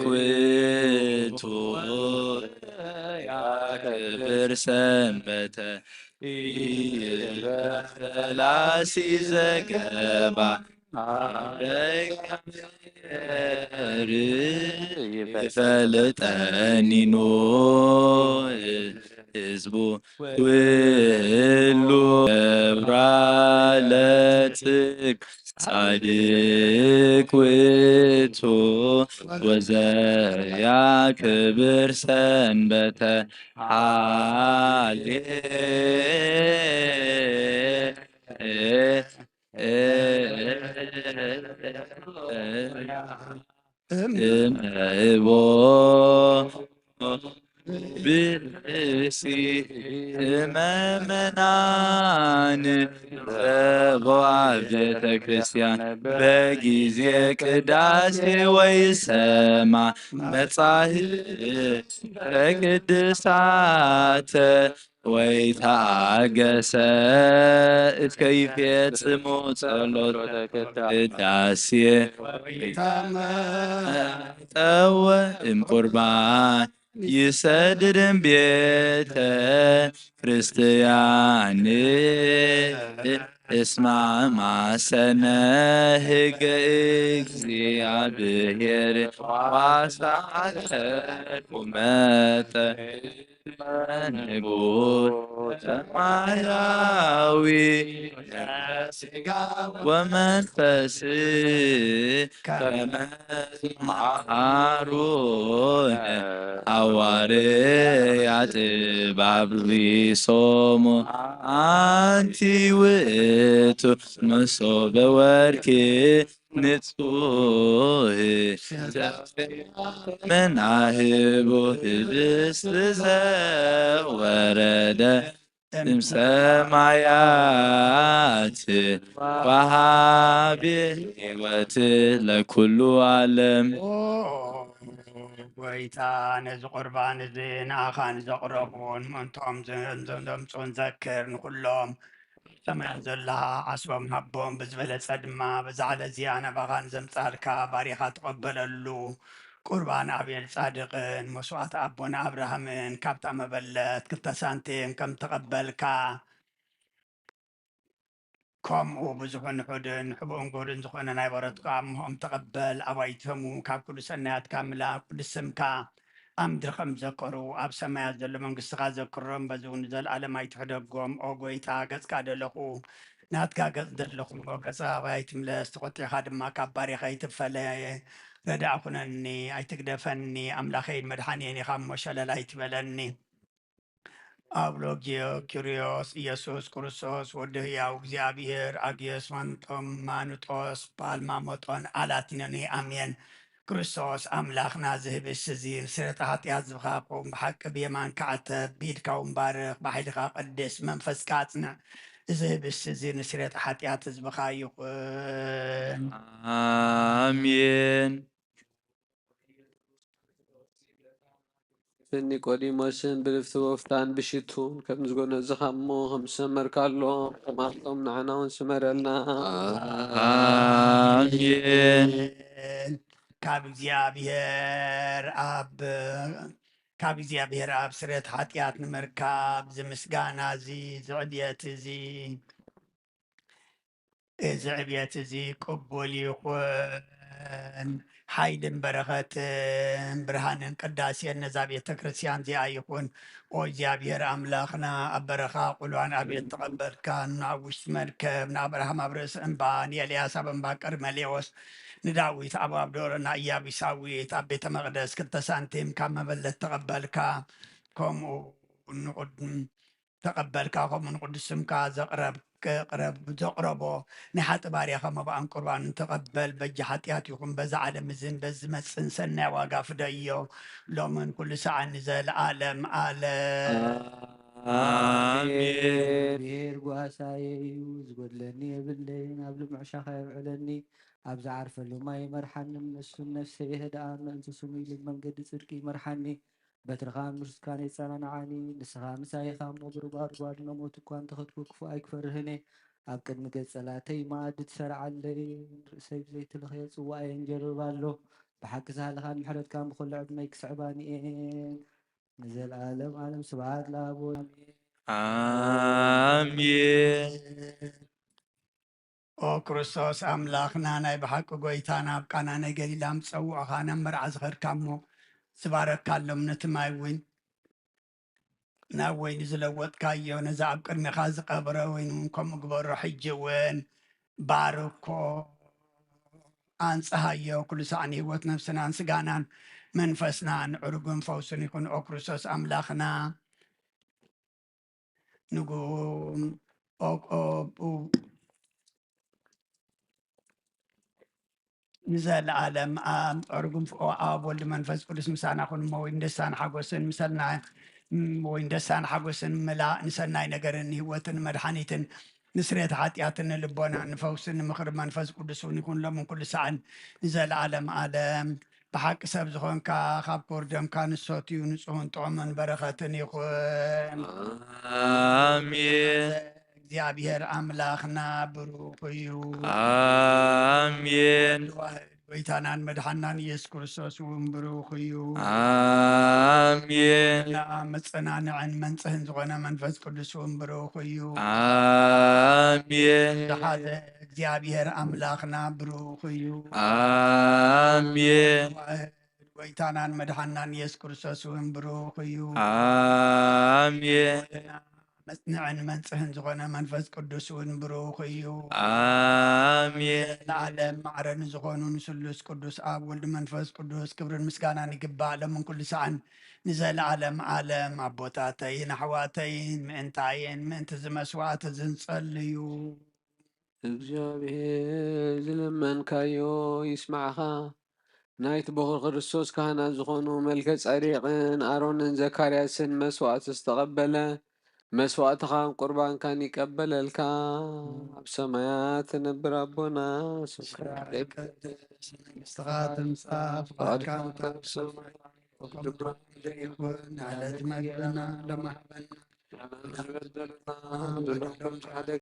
كويتو يكبر سنبته فلاسي زكبا يفلتني نو حزبو كله برالتك صادق ويتو وزيا كبر سنبته برسي ممنان بوعبة كريستيان بجيزي قداسي ويسمع مصاهب قدسات ويتعجس كيف يتسمو صلوت قداسي توا ام قربان يسددن بيته ክርስቲያን اسمع مع سنهج እግዚአብሔር ዋሳተ ቁመተ ንጉሥ ሰማያዊ ወመንፈስ ከመ መሃሩነ ሐዋርያት ባብሊሶሙ አንቲ ውእቱ መሶበ ወርቅ ንጹህ መናህቡ ህብስት ዘወረደ እምሰማያት ወሃቤ ሕይወት ለኩሉ ዓለም ወይታ ነዚ ቁርባን እዚ ንኣኻ ንዘቕረቡን ምእንቶም ዘምፁን ዘክር ንኩሎም ሰማያት ዘለኻ ዓስቦም ሃቦም ብዝበለፀ ድማ ብዛዕለ እዚኣ ናባኻ ንዘምፃልካ ባሪኻ ትቐበለሉ ቁርባን ኣብየል ጻድቕን መስዋዕቲ ኣቦና ኣብርሃምን ካብታ መበለት ክልተ ሳንቲም ከም ተቐበልካ ከምኡ ብዙሑን ሕድን ሕቡእን ጉብርን ዝኾነ ናይ በረትካ እምሆም ተቐበል ኣባይቶሙ ካብ ኩሉ ሰናያትካ ምላክ ቅዱስ ስምካ ኣብ ምድሪ ከም ዘከሩ ኣብ ሰማያት ዘሎ መንግስትኻ ዘክሮም በዚ እውን ዘለኣለም ኣይትሕደጎም ኦ ጎይታ ገጽካ ደለኹ ናትካ ገጽ ደለኹ ገጸ ኣይትምለስ ተቆጢኻ ድማ ካብ ባሪኸ ይትፈለየ ረዳእ ኩነኒ ኣይትግደፈኒ ኣምላኸይን መድሓኒየን ኢኻ እሞ ሸለላ ኣይትበለኒ አብሎጊዮ ኪሪዮስ ኢየሱስ ክርስቶስ ወደ ሕያው እግዚአብሔር አግየስ ማንጦም ማኑጦስ ፓልማሞጦን አላቲነኒ አሜን ክርስቶስ አምላኽና ዝህብስ እዚ ስረታ ኃጢአት ዝብኻኹም ብሓቂ ብየማን ከዓተብ ቢድካውን ባርኽ ብሓይልኻ ቅድስ መንፈስካ ኣጽንዕ እዚ ህብስ እዚ ንስረታ ኃጢአት ህዝብኻ ይኹን አሜን ኒቆዲሞስን ብልፍቲ ወፍታን ብሽቱን ከም ዝጎነዝኻ እሞ ከም ዝሰመርካሎ ከማቶም ንዓና እውን ስመረልና አሜን ካብ እግዚአብሔር ኣብ ስርየት ኃጢአት ንምርካብ ዝምስጋና እዚ ዝዕብየት እዚ ቅቡል ይኹን ሓይልን በረኸትን ብርሃንን ቅዳሴን ነዛ ቤተ ክርስቲያን እዚኣ ይኹን ኦ እግዚኣብሔር ኣምላኽና ኣብ በረኻ ቁልዋን ኣብየት ተቐበልካ ናብ ውሽጢ መርከብ ንኣብርሃም ኣብ ርእሲ እምባ ንኤልያስ ኣብ እምባ ቀርሜሌዎስ ንዳዊት ኣብ ኣብዶሮ ኢያቡሳዊት ኣብ ቤተ መቅደስ ክልተ ሳንቲም ካብ መበለት ተቐበልካ ከምኡ ተቐበልካ ከምኡ ንቅዱስ ስምካ ዘቕረቦ ንሓጢ ባርያኻ መባእን ቁርባንን ተቐበል በጂ ሓጢአት ይኹን በዛ ዓለም እዝን በዚ መፅን ሰናይ ዋጋ ፍደዮ ሎምን ኩሉ ሰዓት ንዘለኣለም ኣለም አሜን ብሔር ጓሳየ እዩ ዝጎድለኒ የብለይን ኣብ ልምዕ ሻኻ የውዕለኒ ኣብ ዝዓርፈሉ ማይ መርሓኒ ንሱን ነፍሰይ የህድኣን ምእንቲ ስሙ ኢሉ መንገዲ ፅድቂ መርሓኒ በትርኻ ምርስካን የፀናንዓኒ ንስኻ ምሳይኻ እሞ ብርጓድጓድ ነሞት እኳ እንተኸድኩ ክፉ ኣይክፈርህኒ ኣብ ቅድሚ ገፅ ፀላተይ ማኣዲ ትሰርዓለይ ርእሰይ ብዘይትልኸየ ፅዋዕየ እንጀርብ ኣሎ بحق سهلخان محرد كان بكل عدمي كسعباني نزل عالم سبعات لابو آمين ኦ ክርስቶስ ኣምላኽና ናይ ብሓቂ ጎይታና ኣብቃና ናይ ገሊላ ምፀውዕኻና መርዓ ዝኸድካ እሞ ዝባረካሎም ነቲ ማይ እውን ናብ ወይኒ ዝለወጥካዮ ነዚ ኣብ ቅድሚኻ ዝቐብረ ወይኑ እውን ከምኡ ግበሮ ሕጂ እውን ባርኮ ኣንፅሃዮ ኩሉ ሰዓኒ ሂወት ነብስናን ስጋናን መንፈስናን ዕርጉን ፈውስን ይኹን ኦ ክርስቶስ ኣምላኽና ንጉም ንዘለዓለም ዕርጉም ኣብ ወልዲ መንፈስ ቅዱስ ምሳና ኩን እሞ ወይ ደስታን ሓጎስን ምሰልና ወይ ደስታን ሓጎስን ምላእ ንሰናይ ነገርን ህይወትን መድሓኒትን ንስሬት ሓጢኣትን ንልቦና ንፈውስን ንምኽሪ መንፈስ ቅዱስ እውን ይኹን ሎምን ኩሉ ሰዓን ንዘለዓለም ዓለም ብሓቂ ሰብ ዝኾንካ ካብ ክቡር ደምካ ንሰትዩ ንፁህን ጥዑምን በረኸትን ይኹን آمين እግዚአብሔር ኣምላኽና ብሩክ እዩ آمين ጎይታናን መድሓናን ኢየሱስ ክርስቶስ እውን ብሩክ እዩ آمين መፀናንዕን መንፅህን ዝኾነ መንፈስ ቅዱስ እውን ብሩክ እዩ آمين ዝሓዘ እግዚአብሔር ኣምላኽና ብሩክ እዩ آمين ጎይታናን መድሓናን ኢየሱስ ክርስቶስ እውን ብሩክ እዩ آمين መፅንዕን መንፅህን ዝኾነ መንፈስ ቅዱስ እውን ብሩክ እዩ آمين ንዓለም ማዕረን ዝኾኑ ንስሉስ ቅዱስ ኣብ ወልዲ መንፈስ ቅዱስ ክብርን ምስጋናን ይግባእ ሎምን ኩሉ ሰዓን ንዘለዓለም ዓለም ኣቦታተይን ኣሕዋተይን ምእንታይን ምእንቲ ዝመስዋዕቲ ዝንጸልዩ እግዚአብሔር ዝለመንካዮ ይስማዕኻ ናይቲ በኩር ክርስቶስ ካህናት ዝኾኑ መልከ ጸዲቅን ኣሮንን ዘካርያስን መስዋዕቲ ዝተቐበለ መስዋዕትኻን ቁርባንካን ይቀበለልካ ኣብ ሰማያት ትነብር ኣቦና ስምካ ቅድስ መንግሥትኻ ትምጻእ ፍቃድካ ኣብ ሰማይ ከምኡ ከምኡ ይኹን ንዕለት መግብና ሎሚ ሃበና